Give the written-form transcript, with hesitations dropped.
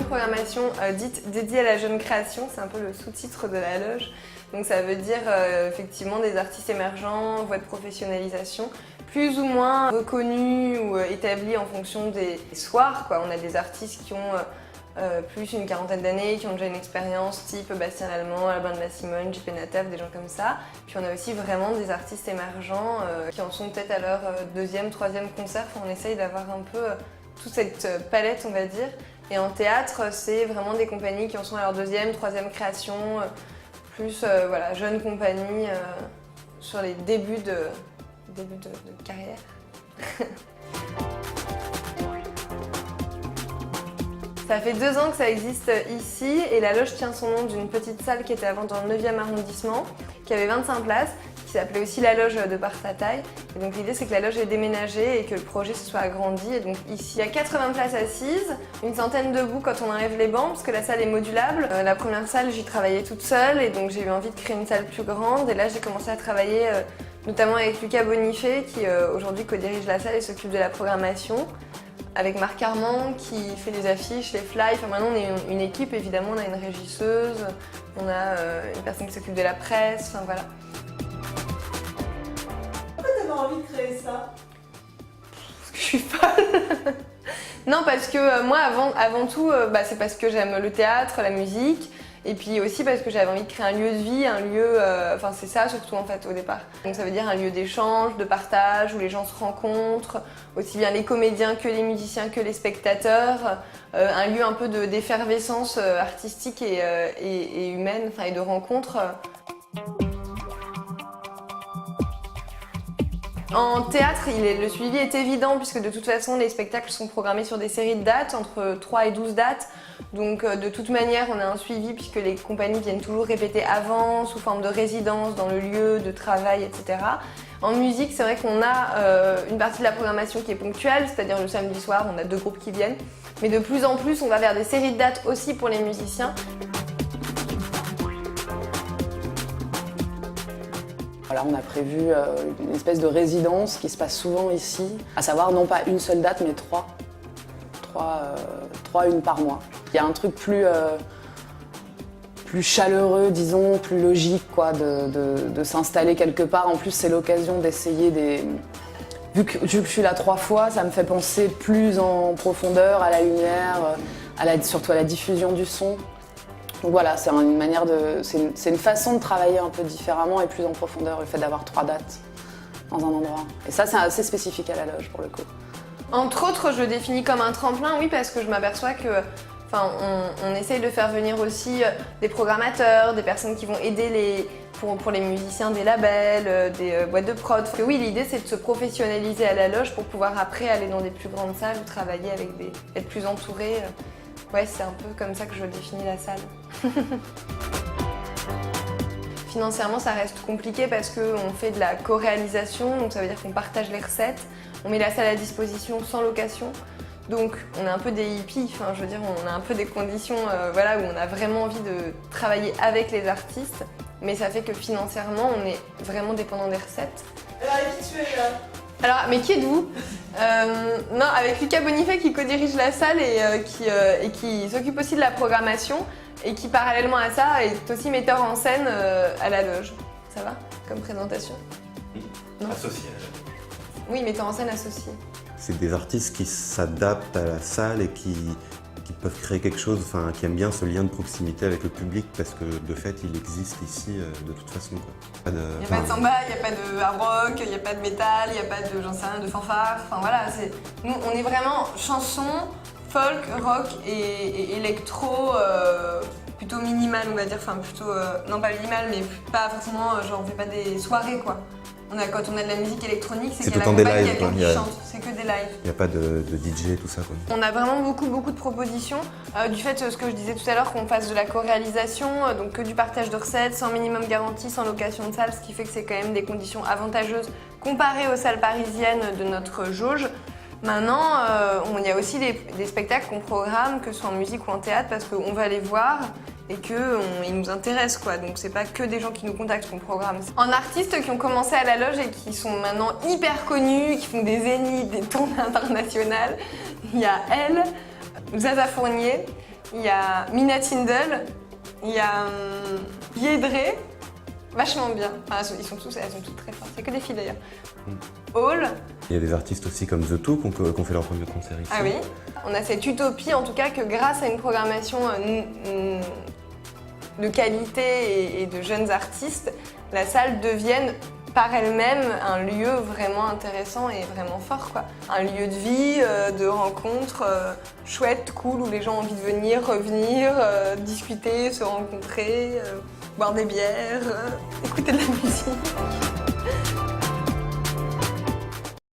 Programmation dite dédiée à la jeune création, c'est un peu le sous-titre de la loge. Donc ça veut dire effectivement des artistes émergents, voies de professionnalisation, plus ou moins reconnus ou établis en fonction des soirs, quoi. On a des artistes qui ont plus une quarantaine d'années, qui ont déjà une expérience type Bastien Lallemand, Albin de la Simone, JP Nataf, des gens comme ça. Puis on a aussi vraiment des artistes émergents qui en sont peut-être à leur deuxième, troisième concert. On essaye d'avoir un peu toute cette palette, on va dire. Et en théâtre, c'est vraiment des compagnies qui en sont à leur deuxième, troisième création, plus voilà, jeunes compagnies sur les débuts de carrière. Ça fait 2 ans que ça existe ici et la loge tient son nom d'une petite salle qui était avant dans le 9e arrondissement, qui avait 25 places, qui s'appelait aussi la loge de par sa taille. Et donc l'idée c'est que la loge est déménagée et que le projet se soit agrandi. Et donc ici il y a 80 places assises, une centaine debout quand on enlève les bancs parce que la salle est modulable. La première salle j'y travaillais toute seule et donc j'ai eu envie de créer une salle plus grande et là j'ai commencé à travailler notamment avec Lucas Bonifay qui aujourd'hui co-dirige la salle et s'occupe de la programmation. Avec Marc Armand qui fait les affiches, les flyers. Enfin, maintenant on est une équipe évidemment, on a une régisseuse, on a une personne qui s'occupe de la presse, enfin voilà. Envie de créer ça? Parce que je suis folle. Non, parce que moi avant tout, c'est parce que j'aime le théâtre, la musique et puis aussi parce que j'avais envie de créer un lieu de vie, un lieu, enfin c'est ça surtout en fait au départ. Donc ça veut dire un lieu d'échange, de partage où les gens se rencontrent, aussi bien les comédiens que les musiciens que les spectateurs, un lieu un peu d'effervescence artistique et humaine, enfin et de rencontres. En théâtre, le suivi est évident puisque de toute façon les spectacles sont programmés sur des séries de dates, entre 3 et 12 dates. Donc de toute manière on a un suivi puisque les compagnies viennent toujours répéter avant, sous forme de résidence, dans le lieu de travail, etc. En musique, c'est vrai qu'on a une partie de la programmation qui est ponctuelle, c'est-à-dire le samedi soir on a 2 groupes qui viennent. Mais de plus en plus on va vers des séries de dates aussi pour les musiciens. Là, on a prévu une espèce de résidence qui se passe souvent ici, à savoir non pas une seule date, mais 3, une par mois. Il y a un truc plus chaleureux, disons, plus logique, quoi, de s'installer quelque part. En plus, c'est l'occasion d'essayer des... Vu que je suis là 3 fois, ça me fait penser plus en profondeur à la lumière, surtout à la diffusion du son. Donc voilà, c'est une façon de travailler un peu différemment et plus en profondeur, le fait d'avoir 3 dates dans un endroit. Et ça, c'est assez spécifique à la loge pour le coup. Entre autres, je le définis comme un tremplin, oui, parce que je m'aperçois que on essaye de faire venir aussi des programmateurs, des personnes qui vont aider pour les musiciens des labels, des boîtes de prod. Parce que oui, l'idée c'est de se professionnaliser à la loge pour pouvoir après aller dans des plus grandes salles ou travailler avec être plus entouré. Ouais, c'est un peu comme ça que je définis la salle. Financièrement, ça reste compliqué parce qu'on fait de la co-réalisation, donc ça veut dire qu'on partage les recettes. On met la salle à disposition sans location. Donc on est un peu des hippies, enfin, je veux dire, on a un peu des conditions voilà, où on a vraiment envie de travailler avec les artistes. Mais ça fait que financièrement, on est vraiment dépendant des recettes. Alors, qui tu es là? Alors, mais qui êtes-vous? Non, avec Lucas Bonifay qui co-dirige la salle et qui s'occupe aussi de la programmation et qui, parallèlement à ça, est aussi metteur en scène à la loge. Ça va comme présentation? Oui, non. Associé à la loge. Oui, metteur en scène associé. C'est des artistes qui s'adaptent à la salle et qui peuvent créer quelque chose, enfin, qui aiment bien ce lien de proximité avec le public parce que de fait il existe ici de toute façon. Il n'y a pas de samba, il n'y a pas de hard rock, il n'y a pas de métal, il n'y a pas de, j'en sais rien, de fanfare. Enfin voilà, nous on est vraiment chanson, folk, rock et électro, plutôt minimal on va dire, enfin plutôt, non pas minimal mais pas forcément, genre on fait pas des soirées quoi. Quand on a de la musique électronique, c'est C'est qu'il y a tout la le temps des compagne, il y a lives, quelqu'un quoi. qui chante, c'est que des lives. Il n'y a pas de DJ, tout ça, quoi. On a vraiment beaucoup de propositions, du fait, ce que je disais tout à l'heure, qu'on fasse de la co-réalisation, donc que du partage de recettes, sans minimum garantie, sans location de salle, ce qui fait que c'est quand même des conditions avantageuses comparées aux salles parisiennes de notre jauge. Maintenant, il y a aussi des spectacles qu'on programme, que ce soit en musique ou en théâtre, parce qu'on va les voir et qu'ils nous intéressent, quoi. Donc c'est pas que des gens qui nous contactent qu'on programme. En artistes qui ont commencé à la loge et qui sont maintenant hyper connus, qui font des zéniths, des tournées internationales, il y a elle, Zaza Fournier, il y a Mina Tindall, il y a Yédré, vachement bien. Enfin, elles sont toutes très fortes, c'est que des filles d'ailleurs. Hall. Il y a des artistes aussi comme The Two qui ont fait leur premier concert ici. Ah oui, on a cette utopie en tout cas que grâce à une programmation de qualité et de jeunes artistes, la salle devienne par elle-même un lieu vraiment intéressant et vraiment fort, quoi. Un lieu de vie, de rencontres chouette, cool, où les gens ont envie de venir, revenir, discuter, se rencontrer, boire des bières, écouter de la musique.